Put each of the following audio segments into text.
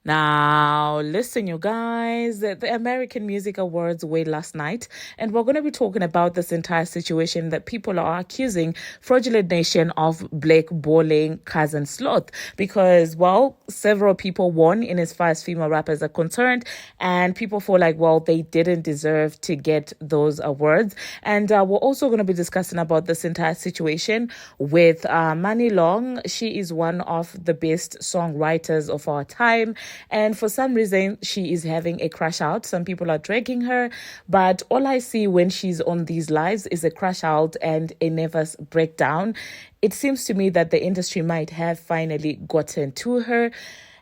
Now, listen, you guys, the American Music Awards were last night, and we're going to be talking about this entire situation that people are accusing Fraudulent Nation of blackballing Cousin Sloth because, well, several people won in as far as female rappers are concerned, and people feel like, well, they didn't deserve to get those awards. And we're also going to be discussing about this entire situation with Muni Long. She is one of the best songwriters of our time. And for some reason, she is having a crash out. Some people are dragging her, but all I see when she's on these lives is a crash out and a nervous breakdown. It seems to me that the industry might have finally gotten to her.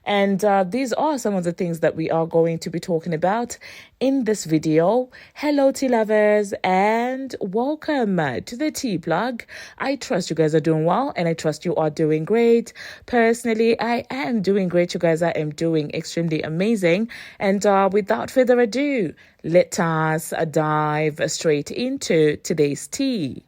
And these are some of the things that we are going to be talking about in this video. Hello, tea lovers, and welcome to the tea plug. I trust you guys are doing well, and I trust you are doing great. Personally, I am doing great, you guys. I am doing extremely amazing. And without further ado, let us dive straight into today's tea.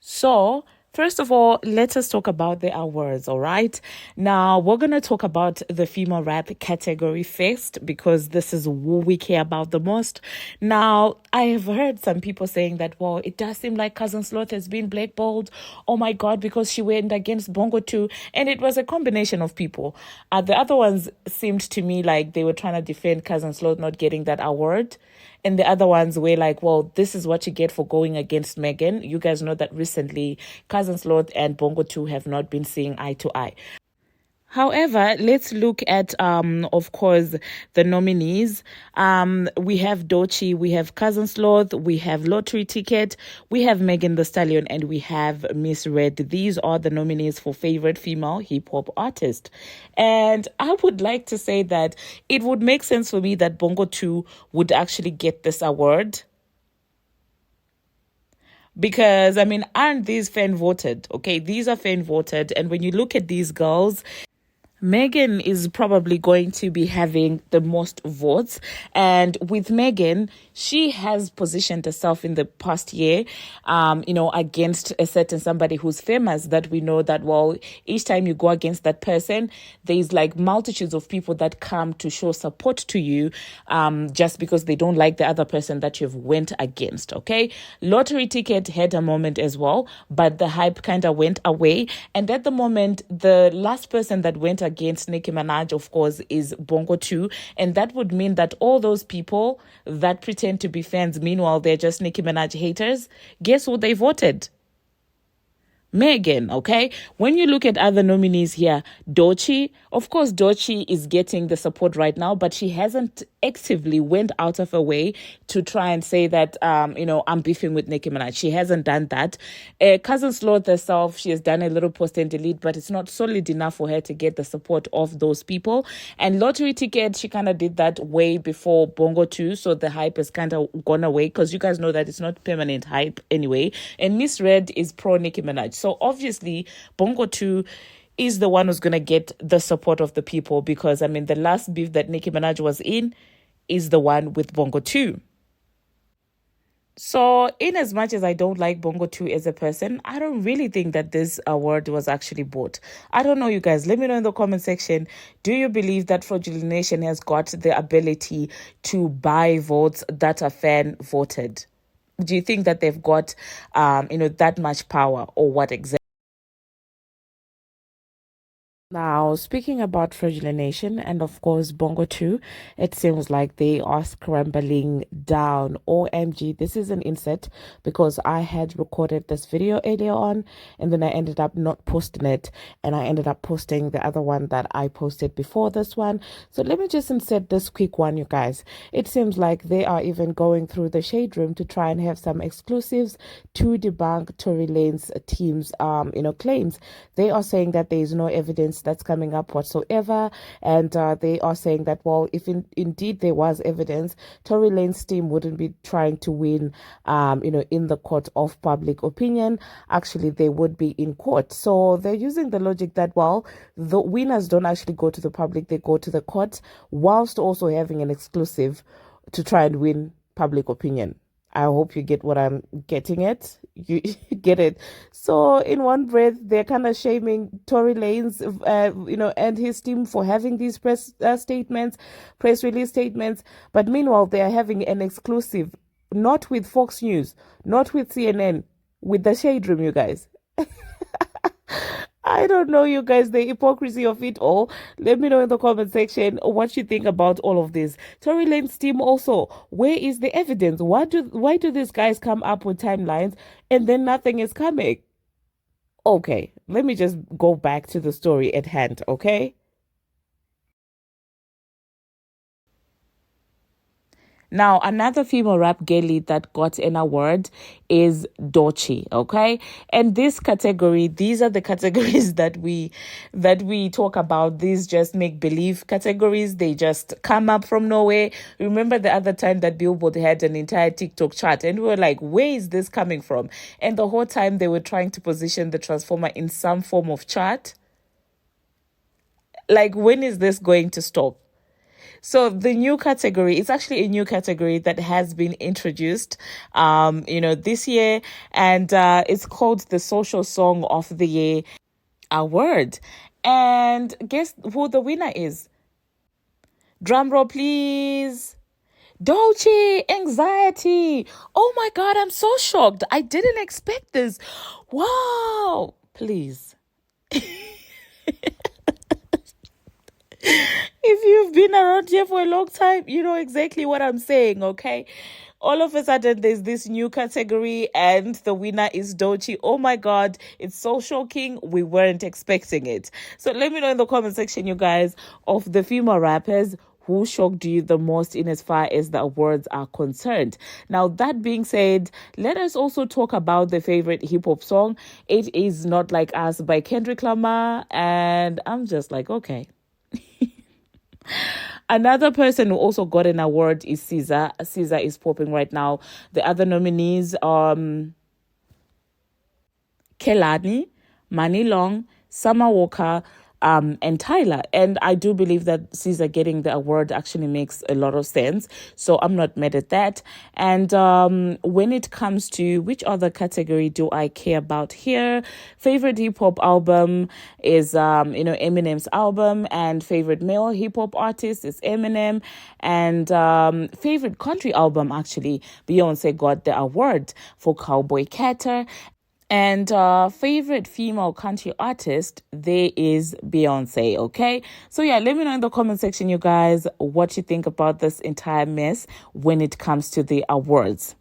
So, first of all, let us talk about the awards, all right? Now, we're going to talk about the female rap category first because this is what we care about the most. Now, I have heard some people saying that, well, it does seem like Cousin Sloth has been blackballed. Oh my God, because she went against Bongo 2. And it was a combination of people. The other ones seemed to me like they were trying to defend Cousin Sloth not getting that award. And the other ones were like, well, this is what you get for going against Megan. You guys know that recently Cousin Sloth and Bongo 2 have not been seeing eye to eye. However, let's look at, of course, the nominees. We have Doechii, we have Cousin Sloth, we have Lottery Ticket, we have Megan Thee Stallion, and we have Miss Red. These are the nominees for favorite female hip-hop artist. And I would like to say that it would make sense for me that Bongo 2 would actually get this award. Because, I mean, aren't these fan voted? Okay, these are fan voted. And when you look at these girls, Megan is probably going to be having the most votes. And with Megan, she has positioned herself in the past year, against a certain somebody who's famous that we know that, well, each time you go against that person, there's like multitudes of people that come to show support to you just because they don't like the other person that you've went against, okay? Lottery Ticket had a moment as well, but the hype kind of went away. And at the moment, the last person that went against Nicki Minaj, of course, is Bongo 2. And that would mean that all those people that pretend to be fans, meanwhile, they're just Nicki Minaj haters, guess who they voted? Megan, okay? When you look at other nominees here, Doechii, of course, Doechii is getting the support right now, but she hasn't actively went out of her way to try and say that, I'm beefing with Nicki Minaj. She hasn't done that. Cousin Sloth herself, she has done a little post and delete, but it's not solid enough for her to get the support of those people. And Lottery Ticket, she kind of did that way before Bongo 2, so the hype has kind of gone away because you guys know that it's not permanent hype anyway. And Miss Red is pro Nicki Minaj. So obviously, Bongo 2 is the one who's going to get the support of the people because, I mean, the last beef that Nicki Minaj was in is the one with Bongo 2. So, in as much as I don't like Bongo 2 as a person, I don't really think that this award was actually bought. I don't know, you guys. Let me know in the comment section. Do you believe that Fraudulent Nation has got the ability to buy votes that are fan voted? Do you think that they've got, that much power, or what exactly? Now, speaking about Fraudulent Nation and of course Bongo 2, it seems like they are scrambling down. OMG, this is an insert because I had recorded this video earlier on and then I ended up not posting it and I ended up posting the other one that I posted before this one. So let me just insert this quick one, you guys. It seems like they are even going through the shade room to try and have some exclusives to debunk Tory Lanez team's claims. They are saying that there is no evidence that's coming up whatsoever, and they are saying that, well, if indeed there was evidence, Tory Lanez team wouldn't be trying to win in the court of public opinion. Actually, they would be in court. So they're using the logic that, well, the winners don't actually go to the public, they go to the court, whilst also having an exclusive to try and win public opinion. I hope you get what I'm getting at. You get it. So in one breath, they're kind of shaming Tory Lanez, and his team for having these press release statements. But meanwhile, they are having an exclusive, not with Fox News, not with CNN, with the Shade Room, you guys. I don't know, you guys, the hypocrisy of it all. Let me know in the comment section what you think about all of this. Tory Lanez team also, where is the evidence? Why do these guys come up with timelines and then nothing is coming? Okay, let me just go back to the story at hand, okay? Now, another female rap girlie that got an award is Doechii, okay? And these are the categories that we talk about. These just make believe categories. They just come up from nowhere. Remember the other time that Billboard had an entire TikTok chart and we were like, where is this coming from? And the whole time they were trying to position the Transformer in some form of chart. Like, when is this going to stop? So the new category, it's actually a new category that has been introduced, this year, and it's called the Social Song of the Year Award. And guess who the winner is? Drum roll, please. Doechii, Anxiety. Oh my God, I'm so shocked. I didn't expect this. Wow. Please. If you've been around here for a long time, you know exactly what I'm saying, okay? All of a sudden, there's this new category, and the winner is Doechii. Oh my God, it's so shocking. We weren't expecting it. So let me know in the comment section, you guys, of the female rappers, who shocked you the most in as far as the awards are concerned. Now, that being said, let us also talk about the favorite hip hop song. It is Not Like Us by Kendrick Lamar, and I'm just like, okay. Another person who also got an award is SZA. SZA is popping right now. The other nominees are Kelani, Muni Long, Summer Walker, and Tyler. And I do believe that SZA getting the award actually makes a lot of sense. So I'm not mad at that. And when it comes to which other category do I care about here? Favorite hip hop album is, Eminem's album. And favorite male hip hop artist is Eminem. And favorite country album, actually, Beyonce got the award for Cowboy Carter. And favorite female country artist, there is Beyonce, okay? So yeah, let me know in the comment section, you guys, what you think about this entire mess when it comes to the awards.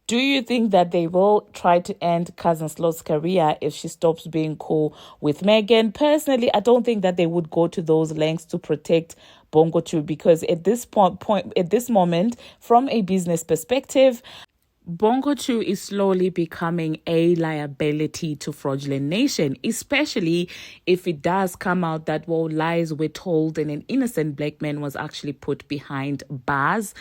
Do you think that they will try to end Cousin Slot's career if she stops being cool with Megan? Personally, I don't think that they would go to those lengths to protect Bongo 2, because at this at this moment, from a business perspective, Bongo 2 is slowly becoming a liability to Fraudulent Nation, especially if it does come out that, well, lies were told and an innocent black man was actually put behind bars.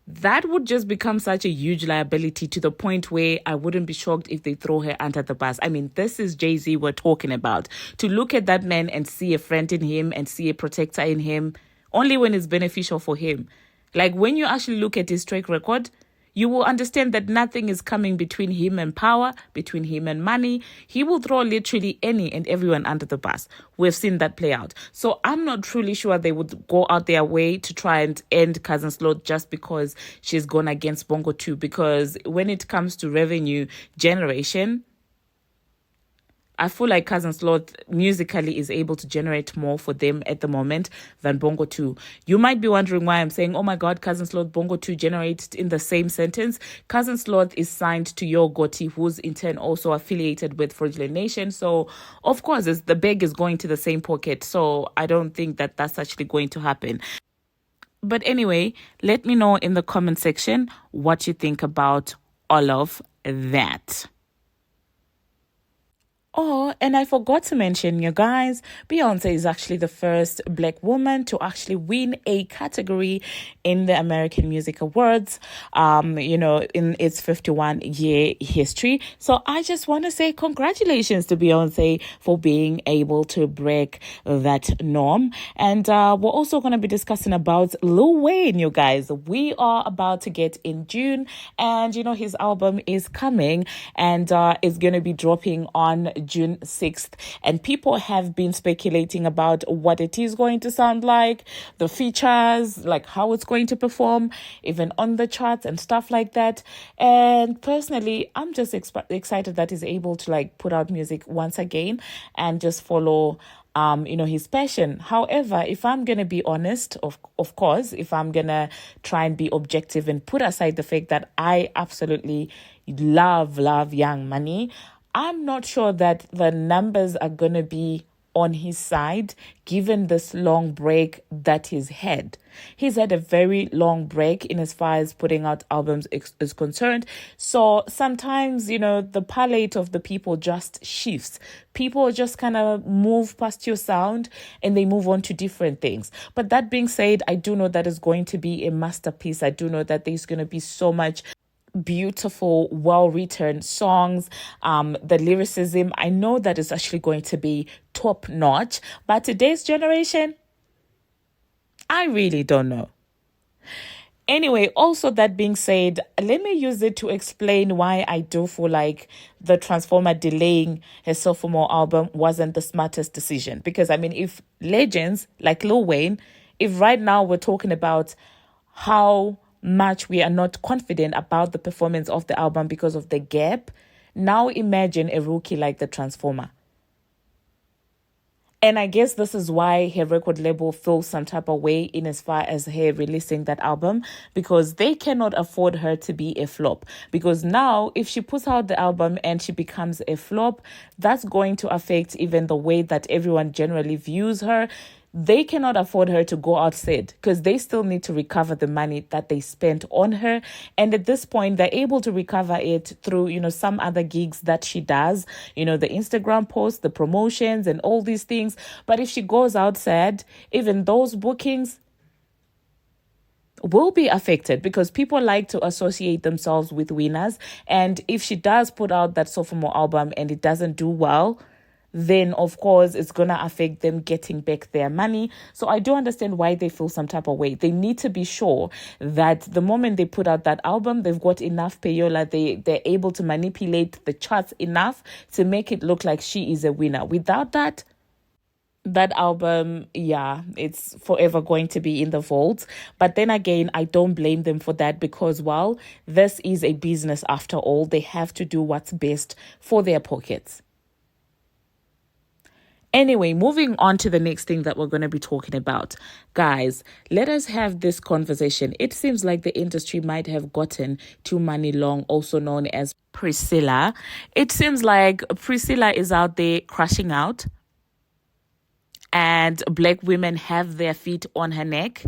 That would just become such a huge liability to the point where I wouldn't be shocked if they throw her under the bus. I mean, this is Jay-Z we're talking about. To look at that man and see a friend in him and see a protector in him, only when it's beneficial for him. Like, when you actually look at his track record, you will understand that nothing is coming between him and power, between him and money. He will throw literally any and everyone under the bus. We've seen that play out. So I'm not truly sure they would go out their way to try and end Cousin Slot just because she's gone against Bongo 2. Because when it comes to revenue generation, I feel like Cousin Slot musically is able to generate more for them at the moment than Bongo 2. You might be wondering why I'm saying, oh my God, Cousin Slot, Bongo 2 generates in the same sentence. Cousin Slot is signed to Yo Gotti, who's in turn also affiliated with Fraudulent Nation. So, of course, the bag is going to the same pocket. So I don't think that that's actually going to happen. But anyway, let me know in the comment section what you think about all of that. Oh, and I forgot to mention, you guys, Beyonce is actually the first Black woman to actually win a category in the American Music Awards, in its 51-year history. So I just want to say congratulations to Beyonce for being able to break that norm. And we're also going to be discussing about Lil Wayne, you guys. We are about to get in June, and, his album is coming, and it's going to be dropping on June 6th, and people have been speculating about what it is going to sound like, the features, like how it's going to perform, even on the charts and stuff like that. And personally, I'm just excited that he's able to like put out music once again and just follow his passion. However, if I'm going to be honest, of course, if I'm going to try and be objective and put aside the fact that I absolutely love Young Money, I'm not sure that the numbers are going to be on his side, given this long break that he's had. He's had a very long break in as far as putting out albums is concerned. So sometimes, the palette of the people just shifts. People just kind of move past your sound and they move on to different things. But that being said, I do know that it's going to be a masterpiece. I do know that there's going to be so much beautiful, well-written songs. The lyricism, I know that is actually going to be top-notch, but today's generation, I really don't know. Anyway, also that being said, let me use it to explain why I do feel like the Transformer delaying his sophomore album wasn't the smartest decision. Because, if legends like Lil Wayne, if right now we're talking about how much we are not confident about the performance of the album because of the gap, now imagine a rookie like the Transformer. And I guess this is why her record label feels some type of way in as far as her releasing that album, because they cannot afford her to be a flop. Because now, if she puts out the album and she becomes a flop, that's going to affect even the way that everyone generally views her. They cannot afford her to go outside because they still need to recover the money that they spent on her. And at this point, they're able to recover it through, some other gigs that she does, the Instagram posts, the promotions and all these things. But if she goes outside, even those bookings will be affected because people like to associate themselves with winners. And if she does put out that sophomore album and it doesn't do well, then of course it's going to affect them getting back their money. So I do understand why they feel some type of way. They need to be sure that the moment they put out that album, they've got enough payola. They're able to manipulate the charts enough to make it look like she is a winner. Without that album, it's forever going to be in the vault. But then again, I don't blame them for that because, well, this is a business after all. They have to do what's best for their pockets. Anyway, moving on to the next thing that we're going to be talking about. Guys, let us have this conversation. It seems like the industry might have gotten to Muni Long, also known as Priscilla. It seems like Priscilla is out there crashing out, and Black women have their feet on her neck.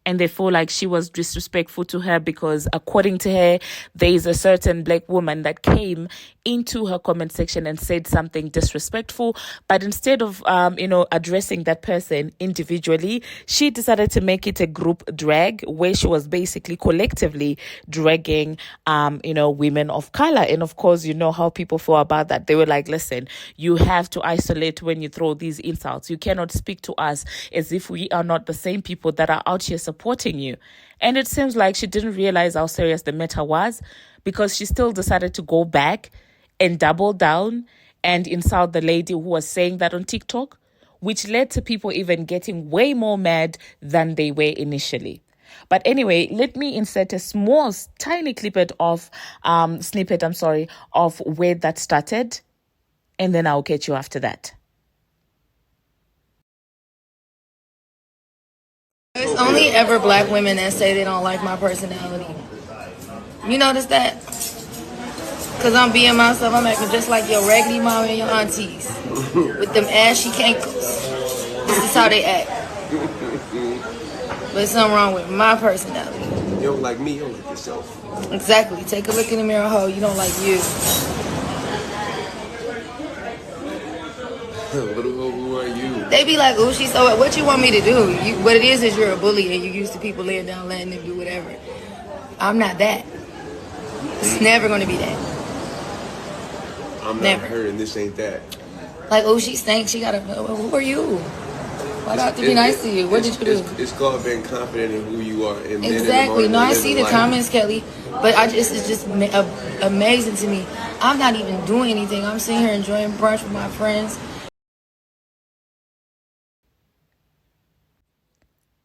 And they feel like she was disrespectful to her because, according to her, there is a certain Black woman that came into her comment section and said something disrespectful. But instead of, addressing that person individually, she decided to make it a group drag where she was basically collectively dragging, women of color. And of course, you know how people feel about that. They were like, listen, you have to isolate when you throw these insults. You cannot speak to us as if we are not the same people that are out here supporting you. And it seems like she didn't realize how serious the matter was because she still decided to go back and double down and insult the lady who was saying that on TikTok, which led to people even getting way more mad than they were initially. But anyway, let me insert a small, tiny snippet of where that started, and then I'll catch you after that. It's only ever Black women that say they don't like my personality. You notice that? Because I'm being myself. I'm acting just like your raggedy mom and your aunties. With them ashy cankles. This is how they act. But there's something wrong with my personality. You don't like me, you don't like yourself. Exactly. Take a look in the mirror, ho. You don't like you. They be like, "Oh, she's so what you want me to do?" What it is you're a bully and you used to people laying down, letting them do whatever. I'm not that. It's never gonna be that. I'm never. not her, and this ain't that. Like, oh, she stinks. She gotta. Who are you? Why do I have to be nice to you? What did you do? It's called being confident in who you are. And exactly. No, I see the comments, Kelly, but it's just amazing to me. I'm not even doing anything. I'm sitting here enjoying brunch with my friends.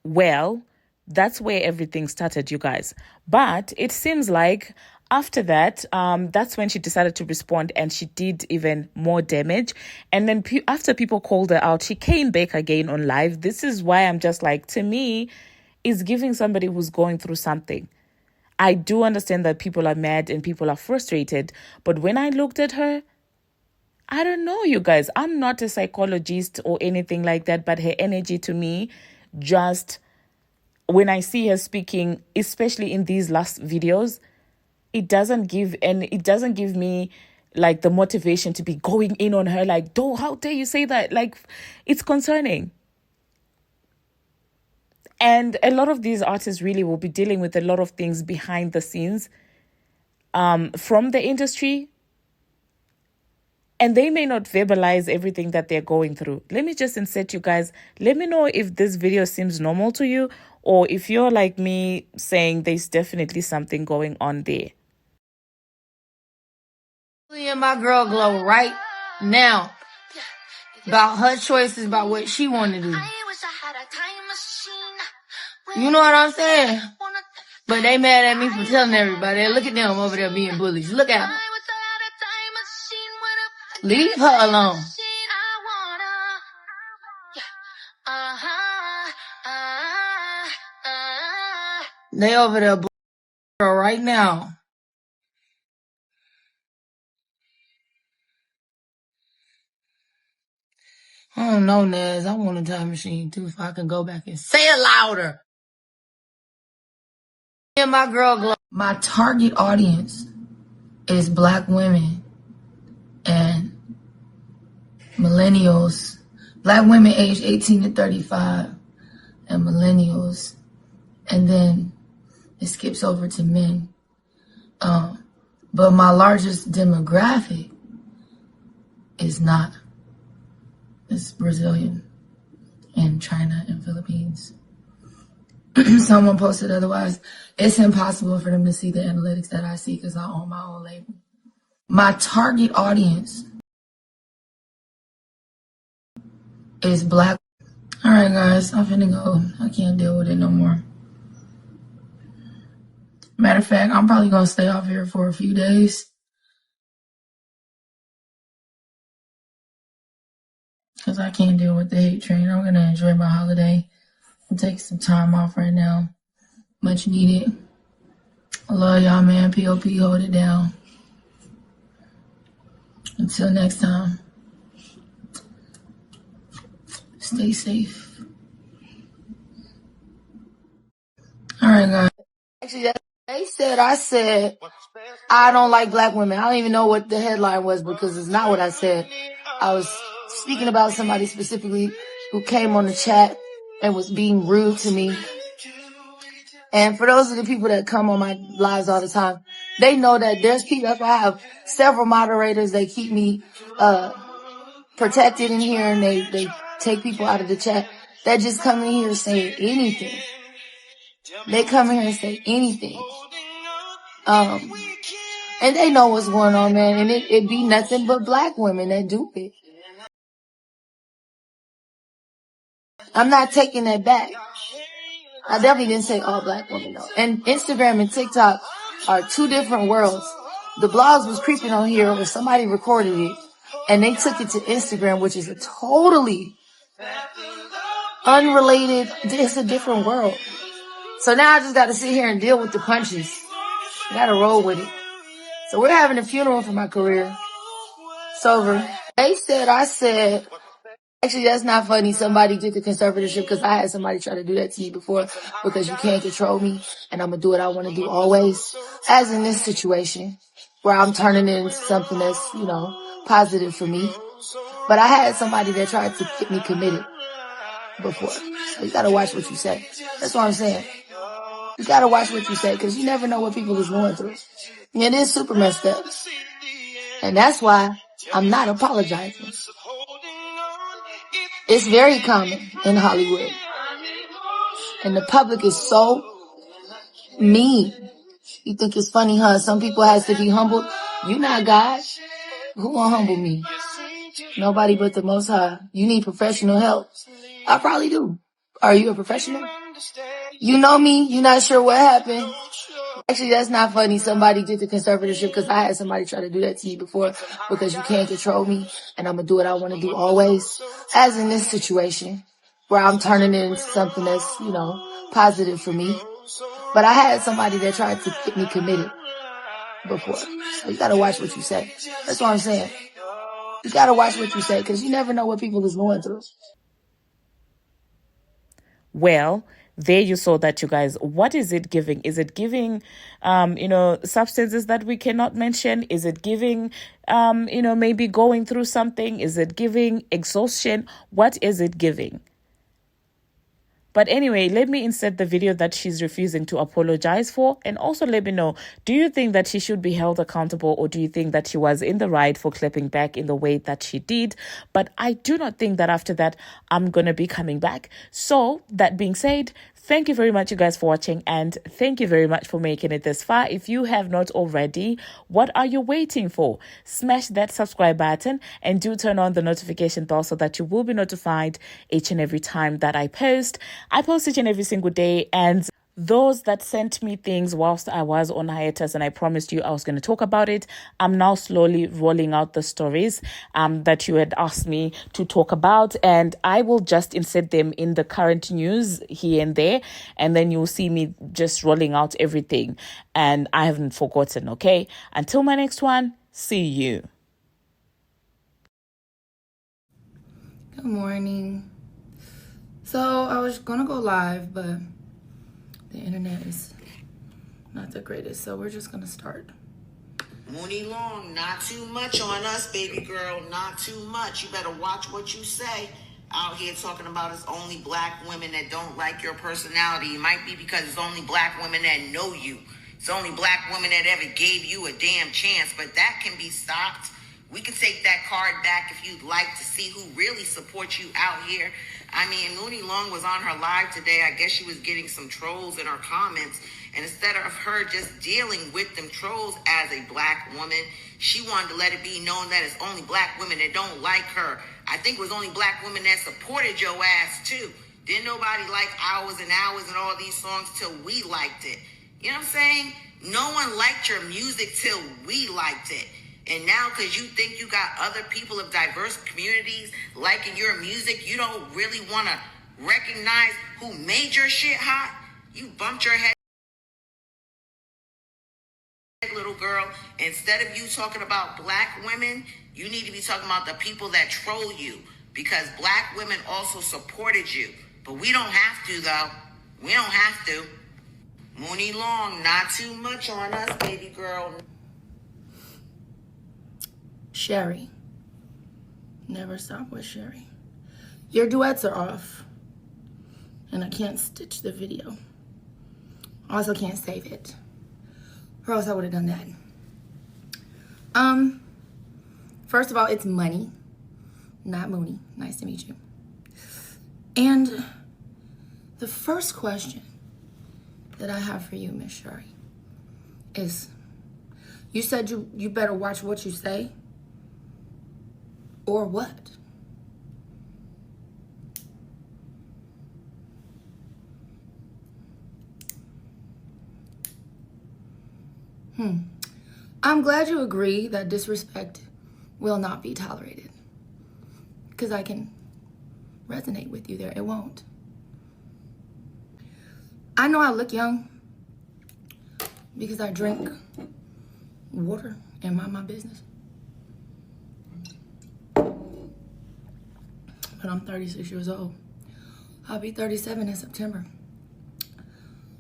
Well, that's where everything started, you guys. But it seems like after that, that's when she decided to respond, and she did even more damage. And then after people called her out, she came back again on live. This is why I'm just like, to me, it's giving somebody who's going through something. I do understand that people are mad and people are frustrated. But when I looked at her, I don't know, you guys. I'm not a psychologist or anything like that, but her energy to me just, when I see her speaking, especially in these last videos, it doesn't give me like the motivation to be going in on her like, how dare you say that? Like, it's concerning. And a lot of these artists really will be dealing with a lot of things behind the scenes from the industry. And they may not verbalize everything that they're going through. Let me just insert, you guys. Let me know if this video seems normal to you, or if you're like me saying there's definitely something going on there. And my girl Glow right now about her choices, about what she want to do. You know what I'm saying? But they mad at me for telling everybody. Look at them over there being bullies. Look at them. Leave her alone. They over there right now. I don't know, Nez. I want a time machine too, if I can go back and say it louder. And my girl Glow. My target audience is black women and millennials. Black women aged 18 to 35 and millennials. And then it skips over to men. But my largest demographic is not. It's Brazilian and China and Philippines. Someone posted otherwise. It's impossible for them to see the analytics that I see because I own my own label. My target audience is black. All right, guys, I'm finna go. I can't deal with it no more. Matter of fact, I'm probably gonna stay off here for a few days because I can't deal with the hate train. I'm gonna enjoy my holiday and take some time off right now. Much needed. I love y'all, man. POP, hold it down. Until next time, stay safe. All right, guys. Actually, I said, I don't like black women. I don't even know what the headline was because it's not what I said. I was speaking about somebody specifically who came on the chat and was being rude to me. And for those of the people that come on my lives all the time, they know that there's people. I have several moderators. They keep me protected in here, and they take people out of the chat that just come in here saying anything. They come in here and say anything. And they know what's going on, man. And it be nothing but black women that do it. I'm not taking that back. I definitely didn't say all black women, though. And Instagram and TikTok are two different worlds. The blogs was creeping on here where somebody recorded it, and they took it to Instagram, which is a totally unrelated, it's a different world. So now I just got to sit here and deal with the punches. I got to roll with it. So we're having a funeral for my career. It's over. I said, actually, that's not funny. Somebody did the conservatorship because I had somebody try to do that to me before because you can't control me and I'm going to do what I want to do always. As in this situation where I'm turning it into something that's, positive for me. But I had somebody that tried to get me committed. before. So you gotta watch what you say. That's what I'm saying. You gotta watch what you say, because you never know what people is going through. And it is super messed up. And that's why I'm not apologizing. It's very common in Hollywood. And the public is so mean. You think it's funny, huh? Some people has to be humbled. You not God. Who gonna humble me? Nobody but the Most High. You need professional help. I probably do. Are you a professional? You know me. You're not sure what happened. Actually, that's not funny. Somebody did the conservatorship, because I had somebody try to do that to me before, because you can't control me and I'm going to do what I want to do always. As in this situation where I'm turning it into something that's, positive for me. But I had somebody that tried to get me committed before. So you got to watch what you say. That's what I'm saying. You got to watch what you say, because you never know what people is going through. Well, there you saw that, you guys. What is it giving? Is it giving, substances that we cannot mention? Is it giving, maybe going through something? Is it giving exhaustion? What is it giving? But anyway, let me insert the video that she's refusing to apologize for. And also let me know, do you think that she should be held accountable, or do you think that she was in the right for clapping back in the way that she did? But I do not think that after that, I'm going to be coming back. So that being said, thank you very much, you guys, for watching. And thank you very much for making it this far. If you have not already, what are you waiting for? Smash that subscribe button and do turn on the notification bell so that you will be notified each and every time that I post. I post each and every single day, and those that sent me things whilst I was on hiatus and I promised you I was going to talk about it, I'm now slowly rolling out the stories that you had asked me to talk about, and I will just insert them in the current news here and there, and then you'll see me just rolling out everything, and I haven't forgotten. Okay, until my next one, see you. Good morning. So I was gonna go live, but the internet is not the greatest, so we're just gonna start. Muni Long, not too much on us, baby girl, not too much. You better watch what you say. Out here talking about it's only black women that don't like your personality. It might be because it's only black women that know you. It's only black women that ever gave you a damn chance, but that can be stopped. We can take that card back if you'd like to see who really supports you out here. I mean, Muni Long was on her live today. I guess she was getting some trolls in her comments. And instead of her just dealing with them trolls as a black woman, she wanted to let it be known that it's only black women that don't like her. I think it was only black women that supported your ass too. Didn't nobody like Hours and Hours and all these songs till we liked it. You know what I'm saying? No one liked your music till we liked it. And now, because you think you got other people of diverse communities liking your music, you don't really want to recognize who made your shit hot? You bumped your head, little girl. Instead of you talking about black women, you need to be talking about the people that troll you, because black women also supported you. But we don't have to, though. We don't have to. Muni Long, not too much on us, baby girl. Sherry. Never stop with Sherry. Your duets are off. And I can't stitch the video. I also can't save it. Or else I would have done that. First of all, it's Money, not Mooney. Nice to meet you. And the first question that I have for you, Miss Sherry, is you said you better watch what you say. Or what? I'm glad you agree that disrespect will not be tolerated. Because I can resonate with you there. It won't. I know I look young because I drink water and mind my business. But I'm 36 years old. I'll be 37 in September.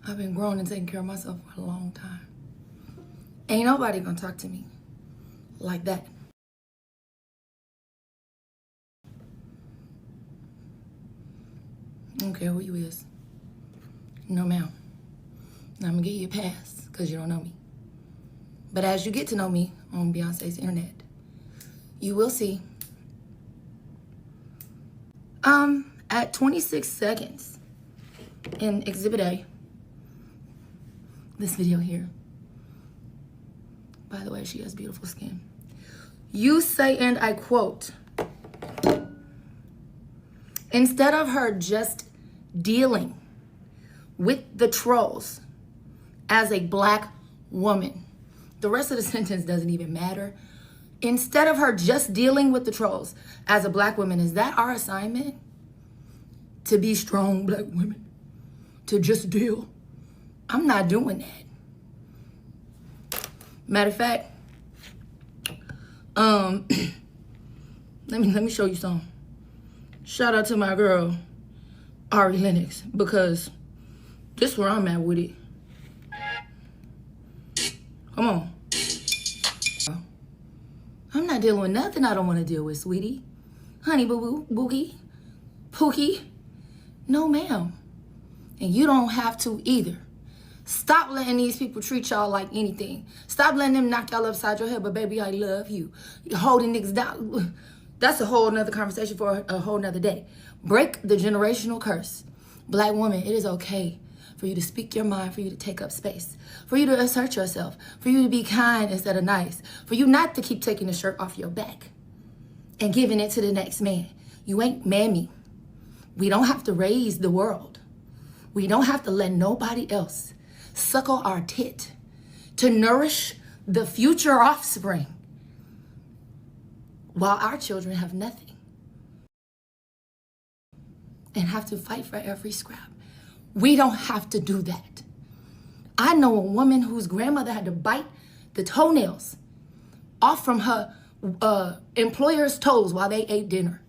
I've been growing and taking care of myself for a long time. Ain't nobody gonna talk to me like that. don't care who you is. No, ma'am. I'm gonna give you a pass because you don't know me. But as you get to know me on Beyonce's internet, you will see at 26 seconds in Exhibit A, this video here. By the way, she has beautiful skin. You say, and I quote, instead of her just dealing with the trolls as a black woman, the rest of the sentence doesn't even matter. Instead of her just dealing with the trolls as a black woman, is that our assignment? To be strong black women? To just deal? I'm not doing that. Matter of fact, let me show you something. Shout out to my girl, Tory Lanez, because this is where I'm at with it. Come on. I'm not dealing with nothing I don't want to deal with, sweetie. Honey boo-boo, boogie, pookie. No, ma'am. And you don't have to either. Stop letting these people treat y'all like anything. Stop letting them knock y'all upside your head, but baby, I love you. You're holding niggas down. That's a whole nother conversation for a whole nother day. Break the generational curse. Black woman, it is okay for you to speak your mind, for you to take up space, for you to assert yourself, for you to be kind instead of nice, for you not to keep taking the shirt off your back and giving it to the next man. You ain't mammy. We don't have to raise the world. We don't have to let nobody else suckle our tit to nourish the future offspring while our children have nothing and have to fight for every scrap. We don't have to do that. I know a woman whose grandmother had to bite the toenails off from her employer's toes while they ate dinner.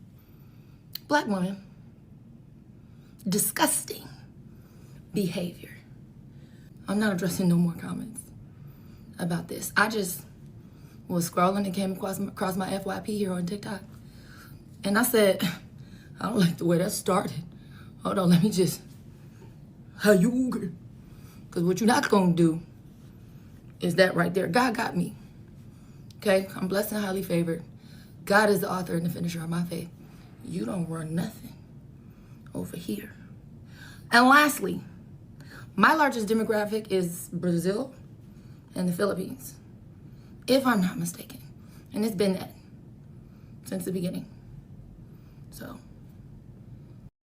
Black woman. Disgusting behavior. I'm not addressing no more comments about this. I just was scrolling and came across my FYP here on TikTok. And I said, I don't like the way that started. Hold on, let me just, how you, because what you're not gonna do is that right there. God got me, okay? I'm blessed and highly favored. God is the author and the finisher of my faith. You don't run nothing over here. And lastly, my largest demographic is Brazil and the Philippines, if I'm not mistaken. And it's been that since the beginning. So